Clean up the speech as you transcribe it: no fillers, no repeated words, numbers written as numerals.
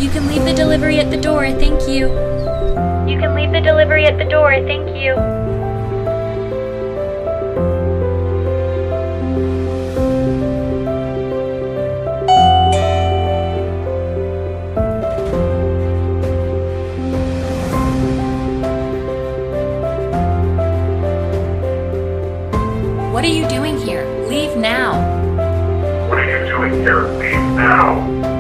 You can leave the delivery at the door, thank you. You can leave the delivery at the door, thank you. What are you doing here? Leave now. What are you doing here? Leave now.